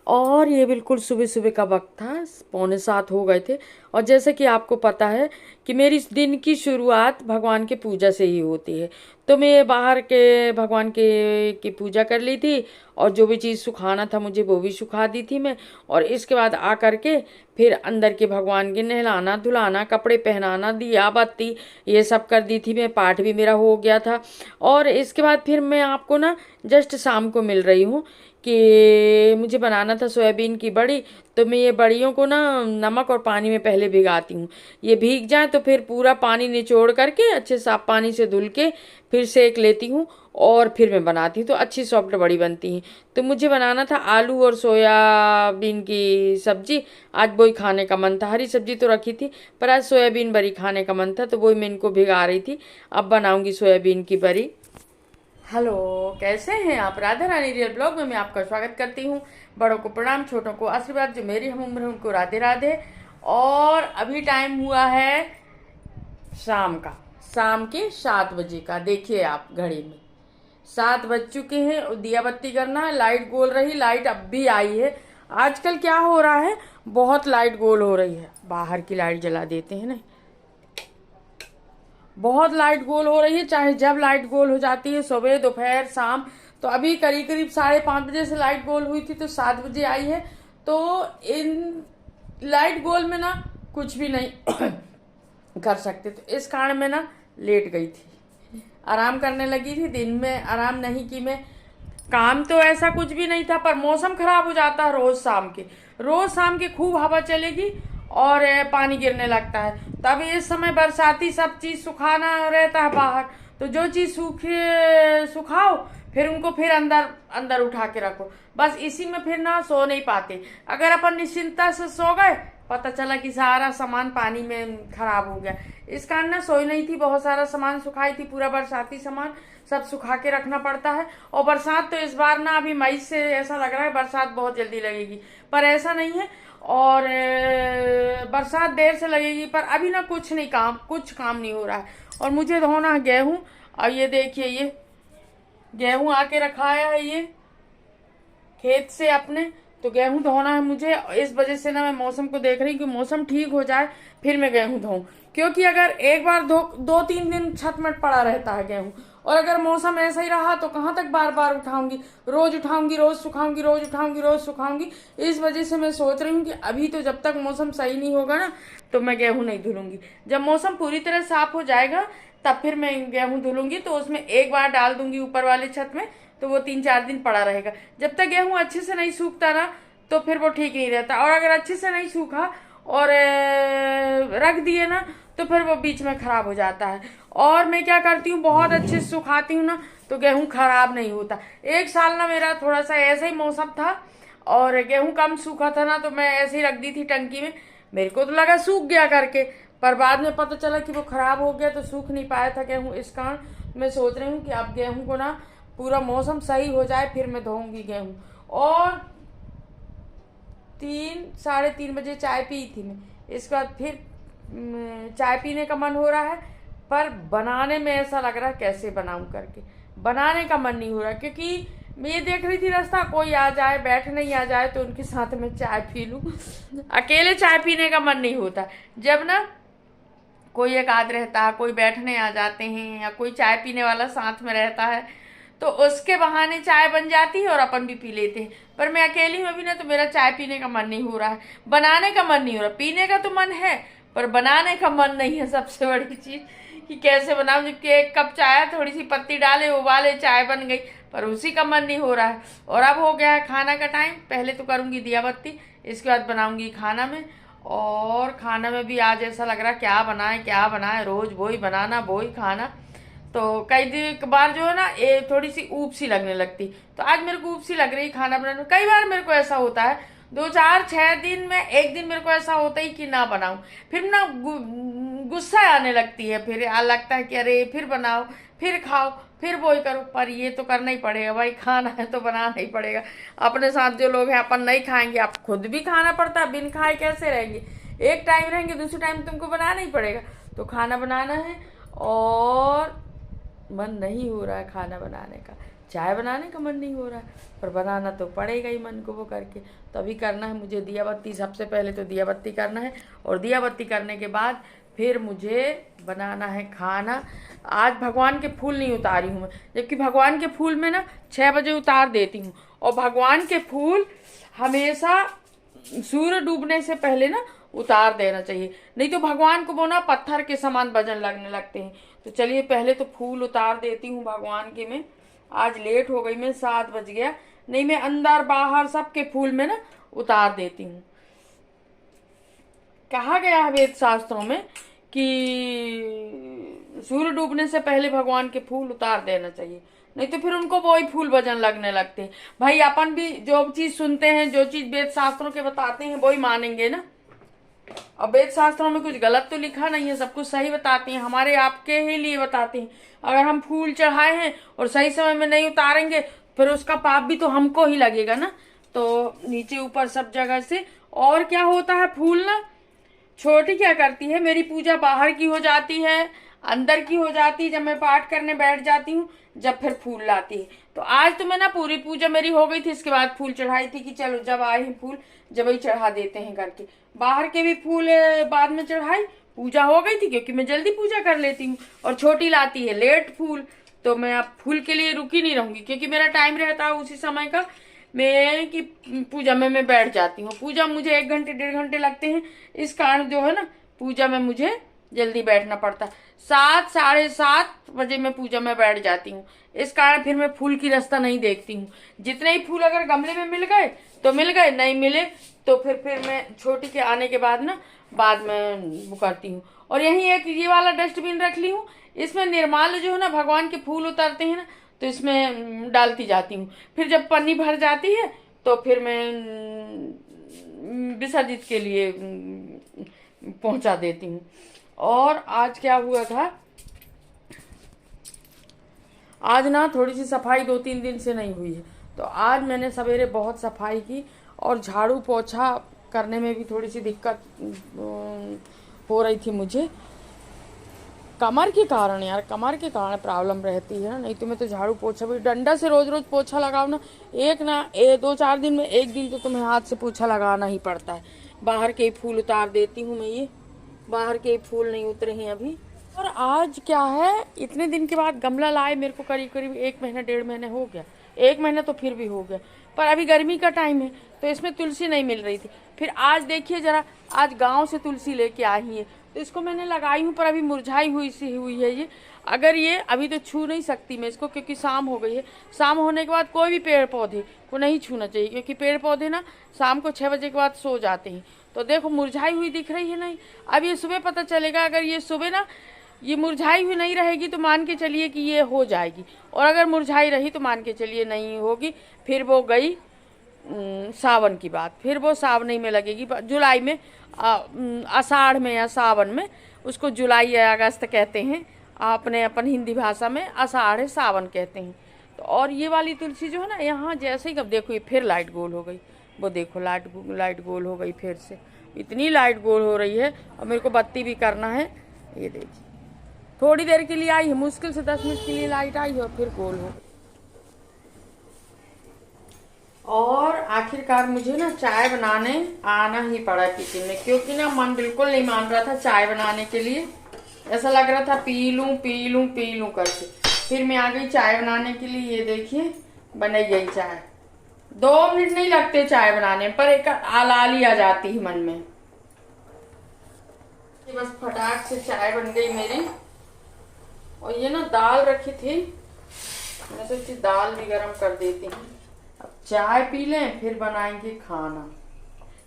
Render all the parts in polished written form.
और ये बिल्कुल सुबह सुबह का वक्त था, 6:45 हो गए थे। और जैसे कि आपको पता है कि मेरी इस दिन की शुरुआत भगवान के पूजा से ही होती है। तो मैं बाहर के भगवान के की पूजा कर ली थी, और जो भी चीज़ सुखाना था मुझे वो भी सुखा दी थी मैं। और इसके बाद आ कर के फिर अंदर के भगवान के नहलाना धुलाना, कपड़े पहनाना, दिया बत्ती ये सब कर दी थी मैं। पाठ भी मेरा हो गया था। और इसके बाद फिर मैं आपको ना जस्ट शाम को मिल रही हूँ कि मुझे बनाना था सोयाबीन की बड़ी। तो मैं ये बड़ियों को ना नमक और पानी में पहले भिगाती हूँ। ये भीग जाए तो फिर पूरा पानी निचोड़ करके अच्छे साफ पानी से धुल के फिर सेक लेती हूँ, और फिर मैं बनाती हूँ तो अच्छी सॉफ्ट बड़ी बनती है। तो मुझे बनाना था आलू और सोयाबीन की सब्जी। आज वही खाने का मन था। हरी सब्जी तो रखी थी, पर आज सोयाबीन बड़ी खाने का मन था, तो वही मैं इनको भिगा रही थी। अब बनाऊंगी सोयाबीन की बड़ी। हेलो, कैसे हैं आप? राधा रानी रियल ब्लॉग में मैं आपका स्वागत करती हूँ। बड़ों को प्रणाम, छोटों को आशीर्वाद। जो मेरी हम उम्र है उनको राधे राधे। और अभी टाइम हुआ है शाम का, शाम के 7 बजे का। देखिए आप घड़ी में 7 बज चुके हैं और दिया बत्ती करना है। लाइट गोल रही, लाइट अब भी आई है। आजकल क्या हो रहा है, बहुत लाइट गोल हो रही है। बाहर की लाइट जला देते हैं ना, बहुत लाइट गोल हो रही है। चाहे जब लाइट गोल हो जाती है, सुबह दोपहर शाम। तो अभी करीब करीब 5:30 बजे से लाइट गोल हुई थी, तो 7 बजे आई है। तो इन लाइट गोल में ना कुछ भी नहीं कर सकते। तो इस कारण मैं ना लेट गई थी, आराम करने लगी थी। दिन में आराम नहीं की मैं। काम तो ऐसा कुछ भी नहीं था, पर मौसम खराब हो जाता है रोज शाम के खूब हवा चलेगी और पानी गिरने लगता है। तब इस समय बरसाती सब चीज सुखाना रहता है बाहर। तो जो चीज सुखाओ, फिर उनको फिर अंदर अंदर उठा के रखो। बस इसी में फिर ना सो नहीं पाते। अगर अपन निश्चिंतता से सो गए, पता चला कि सारा सामान पानी में खराब हो गया। इस कारण ना सोई नहीं थी। बहुत सारा सामान सुखाई थी, पूरा बरसाती सामान सब सुखा के रखना पड़ता है। और बरसात तो इस बार ना अभी मई से ऐसा लग रहा है बरसात बहुत जल्दी लगेगी, पर ऐसा नहीं है। और बरसात देर से लगेगी, पर अभी ना कुछ काम नहीं हो रहा है। और मुझे धोना है गेहूं। और ये देखिए, ये गेहूं आके रखाया है ये खेत से अपने। तो गेहूं धोना है मुझे। इस वजह से ना मैं मौसम को देख रही हूँ कि मौसम ठीक हो जाए फिर मैं गेहूं धोऊं। क्योंकि अगर एक बार 2-3 दिन छत में पड़ा रहता है गेहूं, और अगर मौसम ऐसा ही रहा तो कहाँ तक बार बार उठाऊंगी। रोज उठाऊंगी, रोज सुखाऊंगी, रोज उठाऊंगी, रोज सुखाऊंगी। इस वजह से मैं सोच रही हूँ कि अभी तो जब तक मौसम सही नहीं होगा ना, तो मैं गेहूं नहीं धुलूंगी। जब मौसम पूरी तरह साफ हो जाएगा तब फिर मैं गेहूं धुलूंगी। तो उसमें एक बार डाल दूंगी ऊपर वाले छत में, तो वो 3-4 दिन पड़ा रहेगा। जब तक गेहूं अच्छे से नहीं सूखता ना, तो फिर वो ठीक नहीं रहता। और अगर अच्छे से नहीं सूखा और रख दिए ना, तो फिर वो बीच में खराब हो जाता है। और मैं क्या करती हूँ, बहुत अच्छे से सुखाती हूँ ना, तो गेहूं खराब नहीं होता। एक साल ना मेरा थोड़ा सा ऐसा ही मौसम था, और गेहूं कम सूखा था ना, तो मैं ऐसे ही रख दी थी टंकी में। मेरे को तो लगा सूख गया करके, पर बाद में पता चला कि वो खराब हो गया, तो सूख नहीं पाया था गेहूं। इस कारण मैं सोच रही हूँ कि अब गेहूं को ना पूरा मौसम सही हो जाए फिर मैं धोऊंगी गेहूं। और 3-3:30 बजे चाय पी थी मैं। इसके बाद फिर चाय पीने का मन हो रहा है, पर बनाने में ऐसा लग रहा है कैसे बनाऊं करके। बनाने का मन नहीं हो रहा, क्योंकि मैं ये देख रही थी रास्ता कोई आ जाए, बैठने ही आ जाए, तो उनके साथ में चाय पी लूं। अकेले चाय पीने का मन नहीं होता। जब ना कोई एक आध रहता है, कोई बैठने आ जाते हैं, या कोई चाय पीने वाला साथ में रहता है, तो उसके बहाने चाय बन जाती है और अपन भी पी लेते हैं। पर मैं अकेली हूँ अभी ना, तो मेरा चाय पीने का मन नहीं हो रहा है, बनाने का मन नहीं हो रहा। पीने का तो मन है, पर बनाने का मन नहीं है। सबसे बड़ी चीज कि कैसे बनाऊं, जबकि 1 कप चाय, थोड़ी सी पत्ती डाले, उबाले, चाय बन गई, पर उसी का मन नहीं हो रहा है। और अब हो गया है खाना का टाइम। पहले तो करूंगी दिया बत्ती, इसके बाद बनाऊंगी खाना में। और खाना में भी आज ऐसा लग रहा क्या बनाए, रोज वही बनाना वही खाना। तो कई दिन बार जो है ना, ये थोड़ी सी ऊब सी लगने लगती। तो आज मेरे को ऊब सी लग रही खाना बनाने में। कई बार मेरे को ऐसा होता है, 2-4-6 दिन में एक दिन मेरे को ऐसा होता ही कि ना बनाऊं। फिर ना गुस्सा आने लगती है, फिर लगता है कि अरे फिर बनाओ, फिर खाओ, फिर वही करो। पर ये तो करना ही पड़ेगा भाई, खाना है तो बनाना ही पड़ेगा। अपने साथ जो लोग हैं, अपन नहीं खाएंगे, आप खुद भी खाना पड़ता है। बिन खाए कैसे रहेंगे? एक टाइम रहेंगे, दूसरे टाइम तुमको बनाना ही पड़ेगा। तो खाना बनाना है, और मन नहीं हो रहा है खाना बनाने का। चाय बनाने का मन नहीं हो रहा है, पर बनाना तो पड़ेगा ही मन को वो करके। तो अभी करना है मुझे दिया बत्ती, सबसे पहले तो दिया बत्ती करना है, और दिया बत्ती करने के बाद फिर मुझे बनाना है खाना। आज भगवान के फूल नहीं उतारी हूँ मैं, जबकि भगवान के फूल में ना 6 बजे उतार देती हूँ, और भगवान के फूल हमेशा सूर्य डूबने से पहले ना उतार देना चाहिए, नहीं तो भगवान को वो ना पत्थर के समान वजन लगने लगते हैं। तो चलिए पहले तो फूल उतार देती हूँ भगवान के मैं। आज लेट हो गई, मैं 7 बज गया, नहीं मैं अंदर बाहर सबके फूल में ना उतार देती हूँ। कहा गया है वेद शास्त्रों में कि सूर्य डूबने से पहले भगवान के फूल उतार देना चाहिए, नहीं तो फिर उनको वही फूल वजन लगने लगते हैं। भाई अपन भी जो चीज सुनते हैं, जो चीज वेद शास्त्रों के बताते हैं वही मानेंगे ना। अब वेद शास्त्रों में कुछ गलत तो लिखा नहीं है, सब कुछ सही बताते हैं, हमारे आपके ही लिए बताते हैं। अगर हम फूल चढ़ाए हैं और सही समय में नहीं उतारेंगे फिर उसका पाप भी तो हमको ही लगेगा ना। तो नीचे ऊपर सब जगह से। और क्या होता है, फूल ना छोटी क्या करती है, मेरी पूजा बाहर की हो जाती है, अंदर की हो जाती है जब मैं पाठ करने बैठ जाती हूँ, जब फिर फूल लाती है। तो आज तो मैं ना पूरी पूजा मेरी हो गई थी, इसके बाद फूल चढ़ाई थी कि चलो जब आए हैं फूल जब ही चढ़ा देते हैं करके। बाहर के भी फूल बाद में चढ़ाई, पूजा हो गई थी क्योंकि मैं जल्दी पूजा कर लेती हूँ, और छोटी लाती है लेट फूल, तो मैं अब फूल के लिए रुकी नहीं रहूंगी क्योंकि मेरा टाइम रहता है उसी समय का मैं कि पूजा में मैं बैठ जाती हूँ। पूजा मुझे 1 घंटे 1.5 घंटे लगते हैं, इस कारण जो है ना पूजा में मुझे जल्दी बैठना पड़ता है। 7 साढ़े 7 बजे मैं पूजा में बैठ जाती हूँ, इस कारण फिर मैं फूल की रास्ता नहीं देखती हूँ। जितने ही फूल अगर गमले में मिल गए तो मिल गए, नहीं मिले तो फिर मैं छोटी के आने के बाद ना बाद में वो करती हूँ। और यही एक ये वाला डस्टबिन रख ली हूँ, इसमें निर्माल्य जो है ना भगवान के फूल उतरते हैं ना तो इसमें डालती जाती हूँ। फिर जब पन्नी भर जाती है तो फिर मैं विसर्जित के लिए पहुंचा देती हूँ। और आज क्या हुआ था, आज ना थोड़ी सी सफाई 2-3 दिन से नहीं हुई है, तो आज मैंने सवेरे बहुत सफाई की, और झाड़ू पोछा करने में भी थोड़ी सी दिक्कत हो रही थी मुझे, कमर के कारण। यार कमर के कारण प्रॉब्लम रहती है, नहीं तो मैं तो झाड़ू पोछा भी डंडा से रोज रोज पोछा लगाओ ना, 2-4 दिन में 1 दिन तो तुम्हें हाथ से पोछा लगाना ही पड़ता है। बाहर के फूल उतार देती हूँ मैं, ये बाहर के फूल नहीं उतरे हैं अभी। और आज क्या है, इतने दिन के बाद गमला लाए, मेरे को करीब करीब 1 महीना 1.5 महीने हो गया, 1 महीना तो फिर भी हो गया, पर अभी गर्मी का टाइम है तो इसमें तुलसी नहीं मिल रही थी। फिर आज देखिए जरा, आज गांव से तुलसी लेके आई है, तो इसको मैंने लगाई हूँ पर अभी मुरझाई हुई है ये। अगर ये अभी तो छू नहीं सकती मैं इसको क्योंकि शाम हो गई है। शाम होने के बाद कोई भी पेड़ पौधे को नहीं छूना चाहिए क्योंकि पेड़ पौधे ना शाम को 6 बजे के बाद सो जाते हैं। तो देखो मुरझाई हुई दिख रही है नहीं, अब ये सुबह पता चलेगा। अगर ये सुबह ना ये मुरझाई हुई नहीं रहेगी तो मान के चलिए कि ये हो जाएगी, और अगर मुरझाई रही तो मान के चलिए नहीं होगी। फिर वो गई सावन की बात, फिर वो सावन ही में लगेगी, जुलाई में, आषाढ़ में या सावन में, उसको जुलाई या अगस्त कहते हैं, आपने अपन हिंदी भाषा में आषाढ़ सावन कहते हैं। तो और ये वाली तुलसी जो है ना, यहाँ जैसे ही, अब देखो ये फिर लाइट गोल हो गई, वो देखो लाइट गोल हो गई, फिर से इतनी लाइट गोल हो रही है। और मेरे को बत्ती भी करना है, ये देखिए थोड़ी देर के लिए आई है, मुश्किल से 10 मिनट के लिए लाइट आई है और फिर गोल हो गई। और आखिरकार मुझे ना चाय बनाने आना ही पड़ा किचन में, क्योंकि ना मन बिल्कुल नहीं मान रहा था चाय बनाने के लिए, ऐसा लग रहा था पी लूं करके। फिर मैं आ गई चाय बनाने के लिए, ये देखिए बन गई चाय। 2 मिनट नहीं लगते चाय बनाने पर एक आलाली आ जाती है मन में। बस फटाक से चाय बन गई मेरी। और ये ना दाल रखी थी, मैं सोची दाल भी गरम कर देती हूँ, अब चाय पी लें फिर बनाएंगे खाना।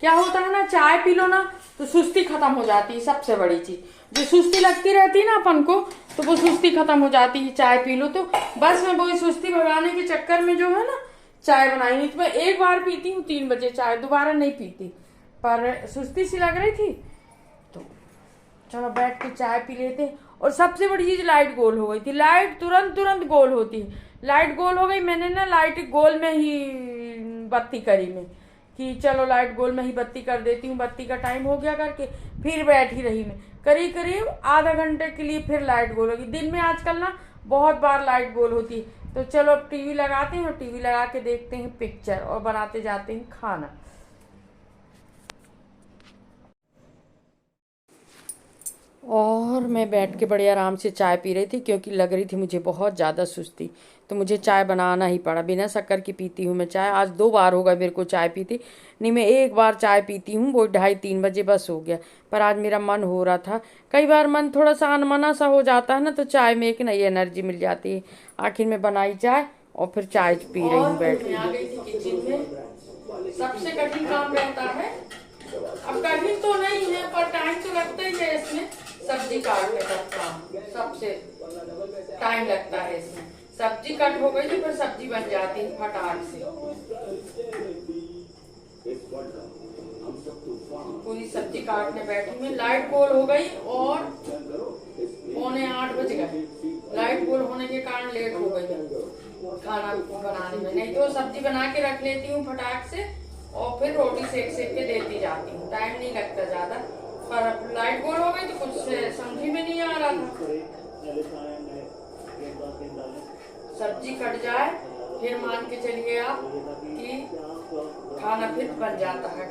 क्या होता है ना, चाय पी लो ना तो सुस्ती खत्म हो जाती है। सबसे बड़ी चीज जो सुस्ती लगती रहती है ना अपन को, तो वो सुस्ती खत्म हो जाती है चाय पी लो तो। बस मैं वही सुस्ती भगाने के चक्कर में जो है ना चाय बनाई नहीं, तो मैं 1 बार पीती हूँ 3 बजे चाय, दोबारा नहीं पीती, पर सुस्ती सी लग रही थी तो चलो बैठ के चाय पी लेते। और सबसे बड़ी चीज लाइट गोल हो गई थी, लाइट तुरंत गोल होती है, लाइट गोल हो गई। मैंने ना लाइट गोल में ही बत्ती करी मैं कि चलो लाइट गोल में ही बत्ती कर देती हूँ, बत्ती का टाइम हो गया करके। फिर बैठी रही मैं करीब आधा घंटे के लिए, फिर लाइट गोल होगी। दिन में आजकल ना बहुत बार लाइट गोल होती है, तो चलो अब टीवी लगाते हैं और टीवी लगा के देखते हैं पिक्चर और बनाते जाते हैं खाना। और मैं बैठ के बड़े आराम से चाय पी रही थी क्योंकि लग रही थी मुझे बहुत ज़्यादा सुस्ती, तो मुझे चाय बनाना ही पड़ा। बिना शक्कर की पीती हूँ मैं चाय। आज 2 बार हो गए मेरे को चाय पीती, नहीं मैं एक बार चाय पीती हूँ, वो 2:30-3 बजे बस हो गया। पर आज मेरा मन हो रहा था, कई बार मन थोड़ा सा अनमना सा हो जाता है ना, तो चाय में एक नई एनर्जी मिल जाती है। आखिर में बनाई चाय और फिर चाय पी रही हूँ बैठ के। आ गई थी किचन में। सबसे कठिन काम रहता है, अब कठिन तो नहीं है पर टाइम तो लगता ही है इसमें, सब्जी काटने का काम सबसे टाइम लगता है इसमें। सब्जी कट हो गई थी फिर सब्जी बन जाती है फटाक से। पूरी सब्जी काटने बैठी मैं, लाइट गोल हो गई और 7:45 बज गए। लाइट गोल होने के कारण लेट हो गई खाना बनाने में, नहीं तो सब्जी बना के रख लेती हूँ फटाक से और फिर रोटी सेक सेक के देती जाती हूँ, टाइम नहीं लगता ज्यादा। पर लाइट गोल हो गई तो कुछ समझ में नहीं आ रहा था। सब्जी कट जाए फिर मान के चलिए आप कि खाना फिर बन जाता है।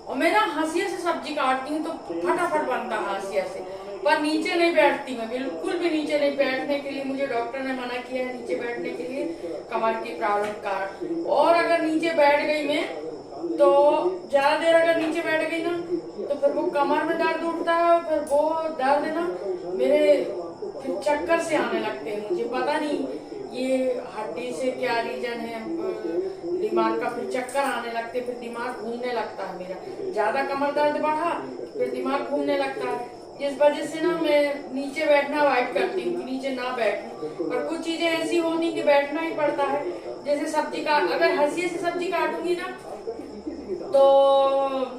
और मैं ना हंसिया से सब्जी काटती हूँ तो फटाफट बनता है हंसिया से, पर नीचे नहीं बैठती मैं, बिल्कुल भी नीचे नहीं बैठने के लिए। मुझे डॉक्टर ने मना किया है नीचे बैठने के लिए, कमर की प्रॉब्लम का। और अगर नीचे बैठ गई मैं तो ज्यादा देर अगर नीचे बैठ गई ना तो फिर वो कमर में दर्द उठता है, फिर वो दर्द ना मेरे फिर चक्कर से आने लगते हैं। मुझे पता नहीं ये हड्डी से क्या रीजन है, दिमाग का फिर चक्कर आने लगते, फिर दिमाग घूमने लगता है मेरा। ज्यादा कमर दर्द बढ़ा फिर दिमाग घूमने लगता है, जिस वजह से ना मैं नीचे बैठना अवॉइड करती हूँ कि नीचे ना बैठूं। पर कुछ चीजें ऐसी होती कि बैठना ही पड़ता है, जैसे सब्जी का अगर हंसिये से सब्जी काटूंगी ना तो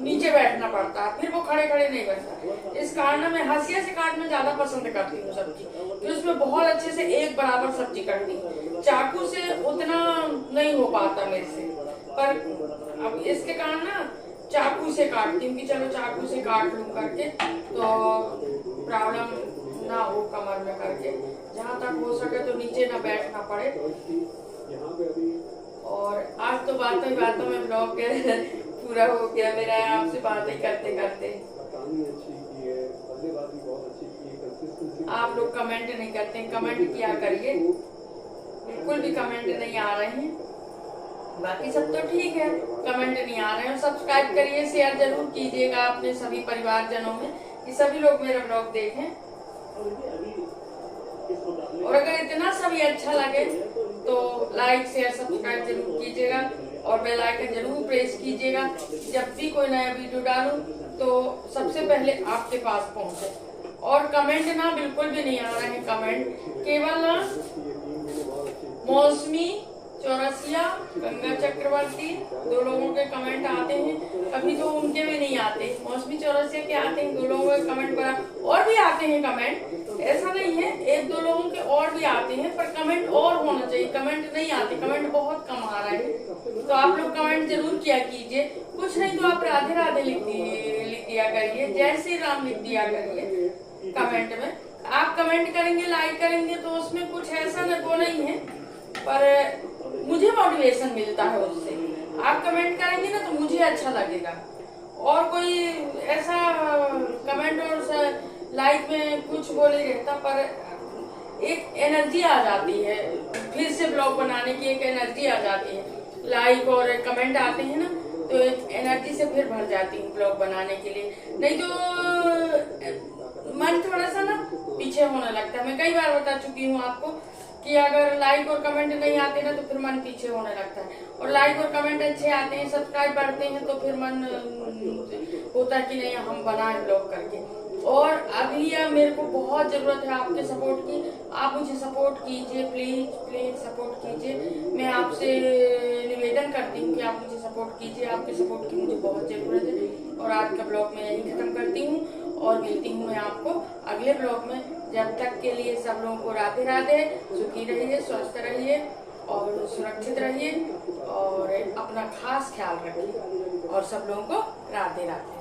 नीचे बैठना पड़ता है, फिर वो खड़े खड़े नहीं बनता। इस कारण मैं हंसिया से काटना ज्यादा पसंद करती हूँ सब्जी, तो उसमें बहुत अच्छे से एक बराबर सब्जी कटती है। चाकू से उतना नहीं हो पाता मेरे से, पर अब इसके कारण ना चाकू से काटती हूँ कि चलो चाकू से काट लूं करके, तो प्रॉब्लम ना हो कमर में करके। जहाँ तक हो सके तो नीचे ना बैठना पड़े। और आज तो बातों में ब्लॉग पूरा हो गया मेरा, आपसे बातें करते करते। आप लोग कमेंट नहीं करते, कमेंट किया करिए, बिल्कुल भी कमेंट नहीं आ रहे हैं। बाकी सब तो ठीक है, कमेंट नहीं आ रहे हैं। सब्सक्राइब करिए, शेयर जरूर कीजिएगा अपने सभी परिवारजनों में कि सभी लोग मेरा ब्लॉग देखें। और अगर इतना सभी अच्छा लगे तो लाइक शेयर सब्सक्राइब जरूर कीजिएगा और बेल आइकन जरूर प्रेस कीजिएगा। जब भी कोई नया वीडियो डालूं तो सबसे पहले आपके पास पहुंचे। और कमेंट ना बिल्कुल भी नहीं आ रहे हैं, कमेंट केवल ना मौसमी चौरसिया, गंगा चक्रवर्ती 2 लोगों के कमेंट आते हैं, अभी तो उनके भी नहीं आते। मौसमी चौरसिया के आते हैं 2 लोगों के कमेंट बड़ा, और भी आते हैं कमेंट, ऐसा नहीं है, 1-2 लोगों के और भी आते हैं, पर कमेंट और होना चाहिए। कमेंट नहीं आते, कमेंट बहुत कम आ रहे हैं, तो आप लोग कमेंट जरूर किया कीजिए। कुछ नहीं तो आप राधे राधे लिख दिया करिए, जय श्री राम लिख दिया करिए कमेंट में। आप कमेंट करेंगे लाइक करेंगे तो उसमें कुछ ऐसा वो नहीं है, पर मुझे मोटिवेशन मिलता है उससे। आप कमेंट करेंगे ना तो मुझे अच्छा लगेगा। और कोई ऐसा कमेंट और लाइक में कुछ बोले रहता, पर एक एनर्जी आ जाती है, फिर से ब्लॉग बनाने की एक एनर्जी आ जाती है। लाइक और कमेंट आते हैं ना तो एक एनर्जी से फिर भर जाती हूँ ब्लॉग बनाने के लिए, नहीं तो मन थोड़ा सा ना पीछे होने लगता है। मैं कई बार बता चुकी हूँ आपको कि अगर लाइक और कमेंट नहीं आते ना तो फिर मन पीछे होने लगता है, और लाइक और कमेंट अच्छे आते हैं, सब्सक्राइब बढ़ते हैं, तो फिर मन होता है कि नहीं हम बनाए ब्लॉग करके। और अभी मेरे को बहुत जरूरत है आपके सपोर्ट की, आप मुझे सपोर्ट कीजिए, प्लीज प्लीज सपोर्ट कीजिए। मैं आपसे निवेदन करती हूँ कि आप मुझे सपोर्ट कीजिए, आपके सपोर्ट की मुझे बहुत जरूरत है। और आज का ब्लॉग मैं यही खत्म करती हूँ और मिलती हूँ मैं आपको अगले ब्लॉग में। जब तक के लिए सब लोगों को राधे राधे, सुखी रहिए, स्वस्थ रहिए और सुरक्षित रहिए और अपना खास ख्याल रखिए, और सब लोगों को राधे राधे।